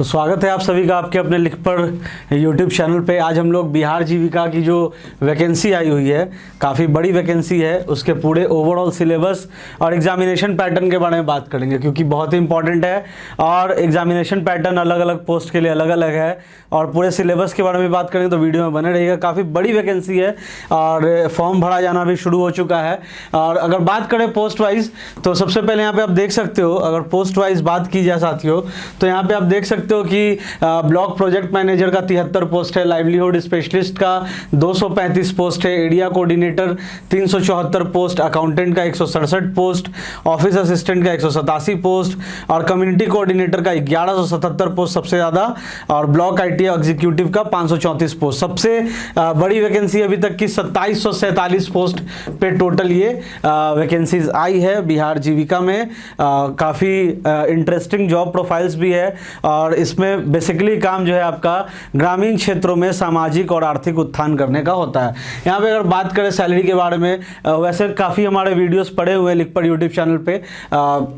तो स्वागत है आप सभी का आपके अपने लिख पढ़ यूट्यूब चैनल पे। आज हम लोग बिहार जीविका की जो वैकेंसी आई हुई है, काफ़ी बड़ी वैकेंसी है, उसके पूरे ओवरऑल सिलेबस और एग्जामिनेशन पैटर्न के बारे में बात करेंगे, क्योंकि बहुत ही इंपॉर्टेंट है और एग्जामिनेशन पैटर्न अलग अलग पोस्ट के लिए अलग अलग है। और पूरे सिलेबस के बारे में बात करेंगे तो वीडियो में बने रहिएगा। काफ़ी बड़ी वैकेंसी है और फॉर्म भरा जाना भी शुरू हो चुका है। और अगर बात करें पोस्ट वाइज तो सबसे पहले यहाँ पे आप देख सकते हो, अगर पोस्ट वाइज बात की जाए साथियों तो यहाँ पे आप देख सकते हो कि ब्लॉक प्रोजेक्ट मैनेजर का 73 पोस्ट है, लाइवलीहुड स्पेशलिस्ट का 235 पोस्ट है, एरिया कोऑर्डिनेटर 374 पोस्ट, अकाउंटेंट का 167 पोस्ट, ऑफिस असिस्टेंट का 187 पोस्ट और कम्युनिटी कोऑर्डिनेटर का 1177 पोस्ट सबसे ज़्यादा, और ब्लॉक आईटी एग्जीक्यूटिव का 534 पोस्ट। सबसे बड़ी वैकेंसी अभी तक की 2747 पोस्ट पे टोटल ये वैकेंसीज आई है बिहार जीविका में। काफ़ी इंटरेस्टिंग जॉब प्रोफाइल्स भी है और इसमें बेसिकली काम जो है आपका ग्रामीण क्षेत्रों में सामाजिक और आर्थिक उत्थान करने का होता है। यहाँ पे अगर बात करें सैलरी के बारे में, वैसे काफ़ी हमारे वीडियोस पड़े हुए हैं लिख पढ़ यूट्यूब चैनल पे।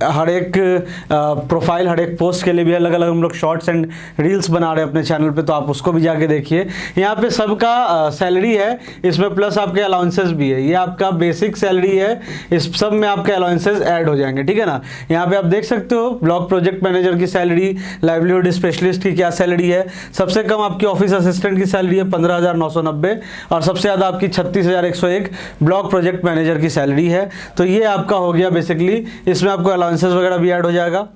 हर एक प्रोफाइल हर एक पोस्ट के लिए भी अलग अलग हम लोग शॉर्ट्स एंड रील्स बना रहे हैं अपने चैनल पे, तो आप उसको भी जाके देखिए। यहाँ पे सबका सैलरी है, इसमें प्लस आपके अलाउंसेस भी है। ये आपका बेसिक सैलरी है, इस सब में आपके अलाउंसेस ऐड हो जाएंगे, ठीक है ना। यहाँ पे आप देख सकते हो ब्लॉक प्रोजेक्ट मैनेजर की सैलरी, लाइवलीहुड स्पेशलिस्ट की क्या सैलरी है। सबसे कम आपकी ऑफिस असिस्टेंट की सैलरी है 15,990 और सबसे ज़्यादा आपकी 36,101 ब्लॉक प्रोजेक्ट मैनेजर की सैलरी है। तो ये आपका हो गया बेसिकली, इसमें आपको अलाउंसेस वगैरह भी ऐड हो जाएगा।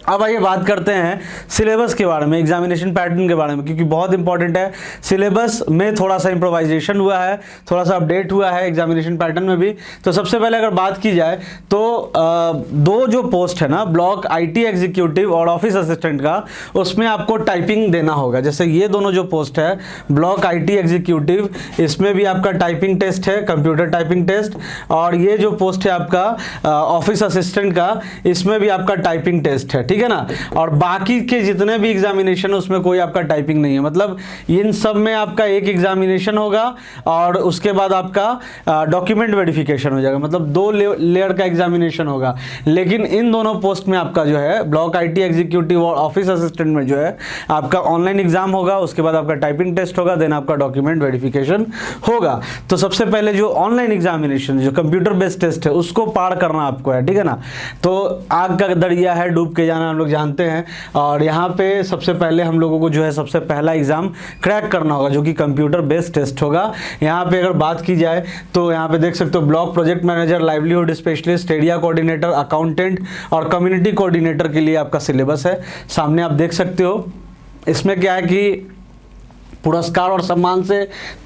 अब आइए बात करते हैं सिलेबस के बारे में, एग्जामिनेशन पैटर्न के बारे में, क्योंकि बहुत इंपॉर्टेंट है। सिलेबस में थोड़ा सा इम्प्रोवाइजेशन हुआ है, थोड़ा सा अपडेट हुआ है एग्जामिनेशन पैटर्न में भी। तो सबसे पहले अगर बात की जाए तो दो जो पोस्ट है ना, ब्लॉक आईटी एग्जीक्यूटिव और ऑफिस असिस्टेंट का, उसमें आपको टाइपिंग देना होगा। जैसे ये दोनों जो पोस्ट है ब्लॉक आईटी एग्जीक्यूटिव, इसमें भी आपका टाइपिंग टेस्ट है, कंप्यूटर टाइपिंग टेस्ट, और ये जो पोस्ट है आपका ऑफिस असिस्टेंट का, इसमें भी आपका टाइपिंग टेस्ट है, ठीक है ना। और बाकी के जितने भी एग्जामिनेशन उसमें कोई आपका टाइपिंग नहीं है, मतलब इन सब में आपका एक एग्जामिनेशन होगा और उसके बाद आपका डॉक्यूमेंट वेरिफिकेशन हो जाएगा, मतलब दो लेयर का एग्जामिनेशन होगा। लेकिन इन दोनों पोस्ट में आपका जो है ब्लॉक आईटी एग्जीक्यूटिव और ऑफिस असिस्टेंट में जो है आपका ऑनलाइन एग्जाम होगा, उसके बाद आपका टाइपिंग टेस्ट होगा, देन आपका डॉक्यूमेंट वेरिफिकेशन होगा। तो सबसे पहले जो ऑनलाइन एग्जामिनेशन जो कंप्यूटर बेस्ड टेस्ट है उसको पार करना आपको है, ठीक है ना। तो आग का दरिया है, डूब के जाना हम लोग जानते हैं। और यहाँ पे सबसे पहले हम लोगों को जो है सबसे पहला एग्जाम क्रैक करना होगा, जो कि कंप्यूटर बेस्ड टेस्ट होगा। यहाँ पे अगर बात की जाए तो यहाँ पे देख सकते हो block project manager, livelihood specialist, area coordinator, accountant और कम्युनिटी कोऑर्डिनेटर के लिए आपका सिलेबस है। सामने आप देख सकते हो। इसमें क्या है कि पुरस्कार और सम्मान से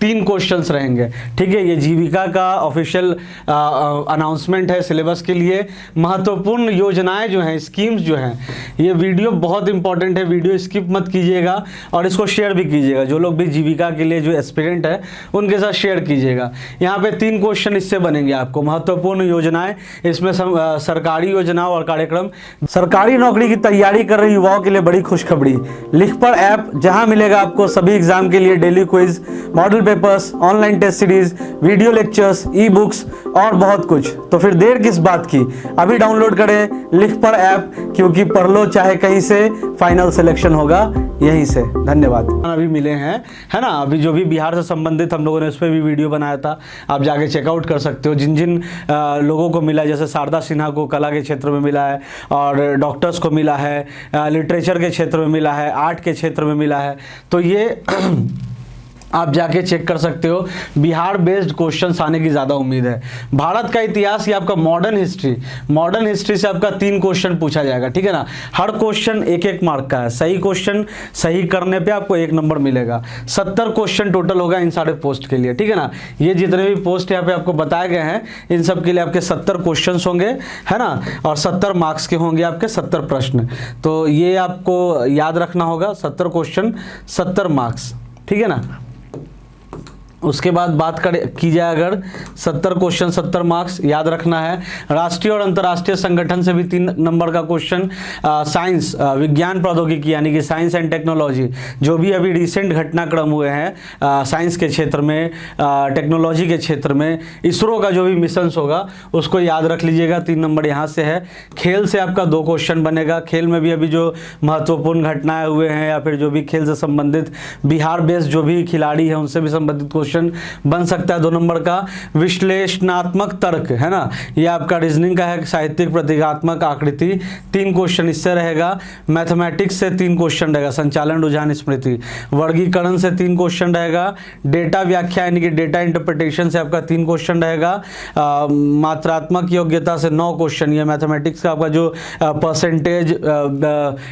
3 क्वेश्चंस रहेंगे, ठीक है। ये जीविका का ऑफिशियल अनाउंसमेंट है सिलेबस के लिए। महत्वपूर्ण योजनाएं जो हैं, स्कीम्स जो हैं, ये वीडियो बहुत इंपॉर्टेंट है, वीडियो स्किप मत कीजिएगा और इसको शेयर भी कीजिएगा। जो लोग भी जीविका के लिए जो एस्पिरेंट है उनके साथ शेयर कीजिएगा। यहाँ पे 3 क्वेश्चन इससे बनेंगे आपको। महत्वपूर्ण योजनाएं, इसमें सरकारी योजनाओं और कार्यक्रम। सरकारी नौकरी की तैयारी कर रहे युवाओं के लिए बड़ी खुशखबरी, लिख पढ़ ऐप, जहां मिलेगा आपको सभी एग्जाम के लिए daily quiz, model papers, online test series, video lectures, e books और बहुत कुछ। तो फिर देर किस बात की, अभी डाउनलोड करें लिख पढ़ ऐप, क्योंकि पढ़ लो चाहे कहीं से, फाइनल सिलेक्शन होगा यहीं से। धन्यवाद। अभी मिले हैं, है ना, अभी जो भी बिहार से संबंधित हम लोगों ने उस पर भी वीडियो बनाया था, आप जाके चेकआउट कर सकते हो। जिन जिन लोगों को मिला, जैसे शारदा सिन्हा को कला के क्षेत्र में मिला है और डॉक्टर्स को मिला है, लिटरेचर के क्षेत्र में मिला है, आर्ट के क्षेत्र में मिला है, तो ये आप जाके चेक कर सकते हो। बिहार बेस्ड क्वेश्चंस आने की ज़्यादा उम्मीद है। भारत का इतिहास या आपका मॉडर्न हिस्ट्री से आपका 3 क्वेश्चन पूछा जाएगा, ठीक है ना। हर क्वेश्चन 1-1 मार्क का है। सही क्वेश्चन सही करने पे आपको 1 नंबर मिलेगा। 70 क्वेश्चन टोटल होगा इन सारे पोस्ट के लिए, ठीक है ना। ये जितने भी पोस्ट यहाँ पे आपको बताए गए हैं, इन सब के लिए आपके 70 क्वेश्चन होंगे, है ना, और 70 मार्क्स के होंगे आपके 70 प्रश्न। तो ये आपको याद रखना होगा, 70 क्वेश्चन 70 मार्क्स, ठीक है ना। उसके बाद बात की जाए अगर 70 क्वेश्चन 70 मार्क्स याद रखना है। राष्ट्रीय और अंतर्राष्ट्रीय संगठन से भी 3 नंबर का क्वेश्चन, साइंस विज्ञान प्रौद्योगिकी यानी कि साइंस एंड टेक्नोलॉजी, जो भी अभी रिसेंट घटनाक्रम हुए हैं साइंस के क्षेत्र में, टेक्नोलॉजी के क्षेत्र में, इसरो का जो भी मिशंस होगा उसको याद रख लीजिएगा, 3 नंबर यहाँ से है। खेल से आपका 2 क्वेश्चन बनेगा, खेल में भी अभी जो महत्वपूर्ण घटनाएं हुए हैं या फिर जो भी खेल से संबंधित बिहार बेस्ड जो भी खिलाड़ी हैं उनसे भी संबंधित क्वेश्चन बन सकता है। 2 नंबर का विश्लेषणात्मक तर्क है ना, ये आपका रीजनिंग का है, साहित्यिक प्रतीकात्मक आकृति, 3 क्वेश्चन इससे रहेगा। मैथमेटिक्स से 3 क्वेश्चन रहेगा, संचालन रुझान स्मृति, वर्गीकरण से 3 क्वेश्चन रहेगा, डेटा व्याख्या यानी कि डेटा इंटरप्रिटेशन से आपका 3 क्वेश्चन रहेगा, मात्रात्मक योग्यता से 9 क्वेश्चन, ये मैथमेटिक्स का आपका जो परसेंटेज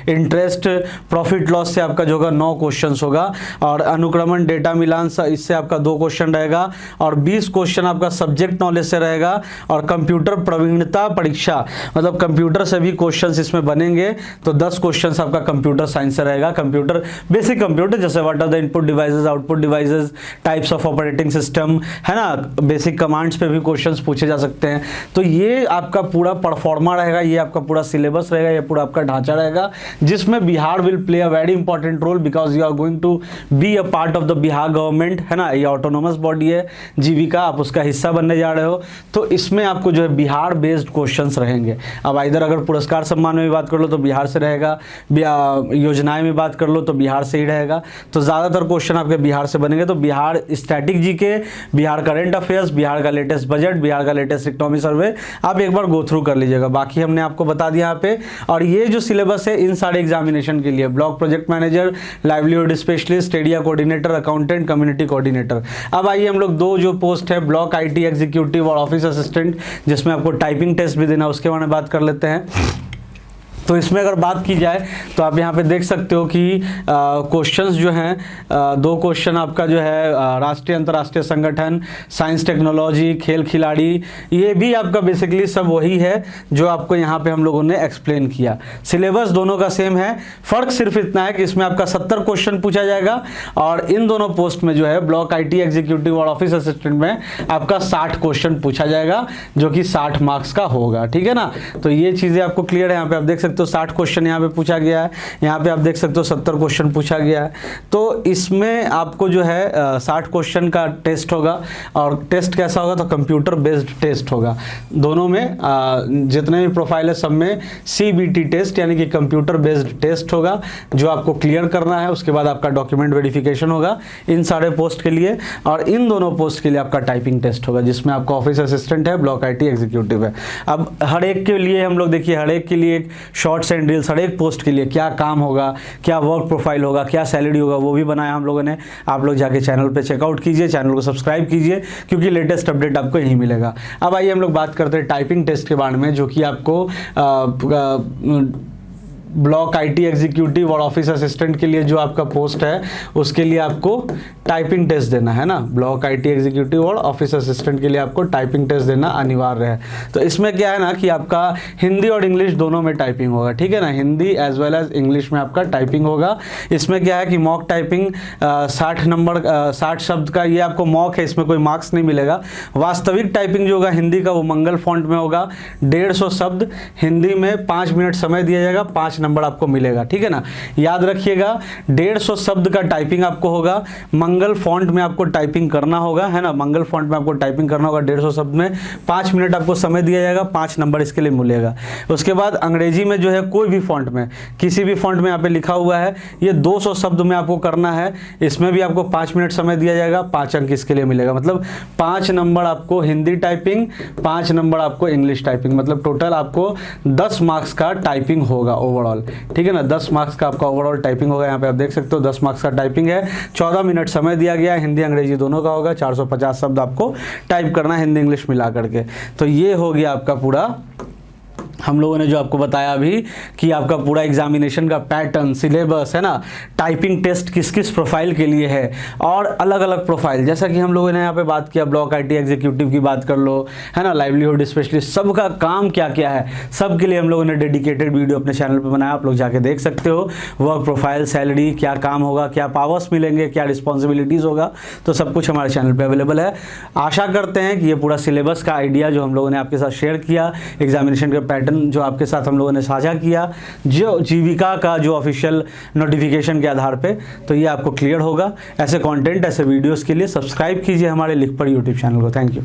इंटरेस्ट प्रॉफिट लॉस से आपका जो होगा 9 क्वेश्चन होगा, और अनुक्रमण डेटा मिलान इससे आपका 2 क्वेश्चन रहेगा, और 20 क्वेश्चन आपका सब्जेक्ट नॉलेज से रहेगा, और कंप्यूटर प्रवीणता परीक्षा मतलब कंप्यूटर से भी क्वेश्चंस इसमें बनेंगे, तो 10 क्वेश्चंस आपका कंप्यूटर साइंस से रहेगा। कंप्यूटर बेसिक कंप्यूटर जैसे what are the input devices, output devices, types of operating system है ना, बेसिक कमांड्स पे भी क्वेश्चंस पूछे जा सकते हैं। तो ये आपका पूरा परफॉर्मा रहेगा, ये आपका पूरा सिलेबस रहेगा, ये पूरा आपका ढांचा रहेगा, जिसमें Bihar will play a very important role because you are going to be a part of the Bihar government है ना, ये ऑटोनोमस बॉडी है जीविका, आप उसका हिस्सा बनने जा रहे हो, तो इसमें आपको जो है बिहार बेस्ड क्वेश्चंस रहेंगे। अब इधर अगर पुरस्कार सम्मान में बात कर लो तो बिहार से रहेगा, योजनाएं में बात कर लो तो बिहार से ही रहेगा, तो ज़्यादातर क्वेश्चन आपके बिहार से बनेंगे। तो Bihar static GK, Bihar current affairs, Bihar का लेटेस्ट बजट, बिहार का लेटेस्ट इकोनॉमी सर्वे आप एक बार गो थ्रू कर लीजिएगा, बाकी हमने आपको बता दिया यहाँ पे। और ये जो सिलेबस है इन सारे एग्जामिनेशन के लिए, block project manager, livelihood specialist, area coordinator, accountant, community coordinator. अब आइए हम लोग 2 जो पोस्ट है ब्लॉक आईटी एग्जीक्यूटिव और ऑफिस असिस्टेंट, जिसमें आपको टाइपिंग टेस्ट भी देना, उसके बारे में बात कर लेते हैं। तो इसमें अगर बात की जाए तो आप यहाँ पे देख सकते हो कि क्वेश्चंस जो हैं 2 क्वेश्चन आपका जो है राष्ट्रीय अंतर्राष्ट्रीय संगठन, साइंस टेक्नोलॉजी, खेल खिलाड़ी, ये भी आपका बेसिकली सब वही है जो आपको यहाँ पे हम लोगों ने एक्सप्लेन किया। सिलेबस दोनों का सेम है, फ़र्क सिर्फ इतना है कि इसमें आपका 70 क्वेश्चन पूछा जाएगा, और इन दोनों पोस्ट में जो है ब्लॉक आईटी एग्जीक्यूटिव और ऑफिस असिस्टेंट में आपका 60 क्वेश्चन पूछा जाएगा, जो कि 60 मार्क्स का होगा। ठीक है ना, तो ये चीज़ें आपको क्लियर है। यहाँ पे आप देख सकते हो 60 क्वेश्चन यहाँ पे पूछा गया है, यहाँ पे आप देख सकते हो 70 क्वेश्चन पूछा गया है। तो इसमें आपको जो है 60 क्वेश्चन का टेस्ट होगा, और टेस्ट कैसा होगा तो कंप्यूटर बेस्ड टेस्ट होगा। दोनों में जितने भी प्रोफाइल है सब में CBT टेस्ट यानी कि कंप्यूटर बेस्ड टेस्ट होगा, जो आपको क्लियर करना है। उसके बाद आपका डॉक्यूमेंट वेरिफिकेशन होगा इन सारे पोस्ट के लिए, और इन दोनों पोस्ट के लिए आपका टाइपिंग टेस्ट होगा, जिसमें आपका ऑफिस असिस्टेंट है, ब्लॉक आईटी एग्जीक्यूटिव है। अब हर एक के लिए हम लोग देखिए, हर एक के लिए एक शॉर्ट्स एंड रील्स, हर एक पोस्ट के लिए क्या काम होगा, क्या वर्क प्रोफाइल होगा, क्या सैलरी होगा, वो भी बनाया हम लोगों ने। आप लोग जाके चैनल पे चेकआउट कीजिए, चैनल को सब्सक्राइब कीजिए, क्योंकि लेटेस्ट अपडेट आपको यहीं मिलेगा। अब आइए हम लोग बात करते हैं टाइपिंग टेस्ट के बारे में, जो कि आपको ब्लॉक आईटी एग्जीक्यूटिव और ऑफिस असिस्टेंट के लिए जो आपका पोस्ट है उसके लिए आपको टाइपिंग टेस्ट देना है ना। ब्लॉक आईटी एग्जीक्यूटिव और ऑफिस असिस्टेंट के लिए आपको टाइपिंग टेस्ट देना अनिवार्य है। तो इसमें क्या है ना कि आपका हिंदी और इंग्लिश दोनों में टाइपिंग होगा, ठीक है ना, Hindi as well as English में आपका टाइपिंग होगा। इसमें क्या है कि मॉक टाइपिंग 60 नंबर 60 शब्द का ये आपको मॉक है, इसमें कोई मार्क्स नहीं मिलेगा। वास्तविक टाइपिंग जो होगा हिंदी का वो मंगल फॉन्ट में होगा, 150 शब्द हिंदी में 5 मिनट समय दिया जाएगा, 5 नंबर आपको मिलेगा, ठीक है ना। याद रखिएगा 150 शब्द का टाइपिंग आपको होगा, मंगल फॉन्ट में आपको टाइपिंग करना होगा, है ना, मंगल फॉन्ट में आपको टाइपिंग करना होगा 150 शब्द में, 5 मिनट आपको समय दिया जाएगा, 5 नंबर इसके लिए मिलेगा। उसके बाद अंग्रेजी में जो है कोई भी फॉन्ट में, किसी भी फॉन्ट में यहाँ पे लिखा हुआ है, ये 200 शब्द में आपको करना है, इसमें भी आपको 5 मिनट समय दिया जाएगा, 5 अंक इसके लिए मिलेगा। मतलब 5 नंबर आपको हिंदी टाइपिंग, 5 नंबर आपको इंग्लिश टाइपिंग, मतलब टोटल आपको 10 मार्क्स का टाइपिंग होगा ओवरऑल, ठीक है ना। 10 मार्क्स का आपका ओवरऑल टाइपिंग होगा। यहाँ पे आप देख सकते हो 10 मार्क्स का टाइपिंग है, 14 मिनट समय दिया गया है, हिंदी अंग्रेजी दोनों का होगा, 450 शब्द आपको टाइप करना है हिंदी इंग्लिश मिला करके। तो ये हो गया आपका पूरा हम लोगों ने जो आपको बताया अभी कि आपका पूरा एग्जामिनेशन का पैटर्न, सिलेबस है ना, टाइपिंग टेस्ट किस किस प्रोफाइल के लिए है और अलग अलग प्रोफाइल, जैसा कि हम लोगों ने यहाँ पे बात किया ब्लॉक आईटी एग्जीक्यूटिव की बात कर लो, है ना, लाइवलीहुड स्पेशलिस्ट, सबका काम क्या क्या है, सब के लिए हम लोगों ने डेडिकेटेड वीडियो अपने चैनल पर बनाया, आप लोग जाके देख सकते हो। वर्क प्रोफाइल, सैलरी, क्या काम होगा, क्या पावर्स मिलेंगे, क्या रिस्पॉन्सिबिलिटीज़ होगा, तो सब कुछ हमारे चैनल पर अवेलेबल है। आशा करते हैं कि ये पूरा सिलेबस का आइडिया जो हम लोगों ने आपके साथ शेयर किया, एग्जामिनेशन का पैटर्न जो आपके साथ हम लोगों ने साझा किया, जो जीविका का जो ऑफिशियल नोटिफिकेशन के आधार पे, तो ये आपको क्लियर होगा। ऐसे कंटेंट, ऐसे वीडियोस के लिए सब्सक्राइब कीजिए हमारे लिख पढ़ यूट्यूब चैनल को। Thank you.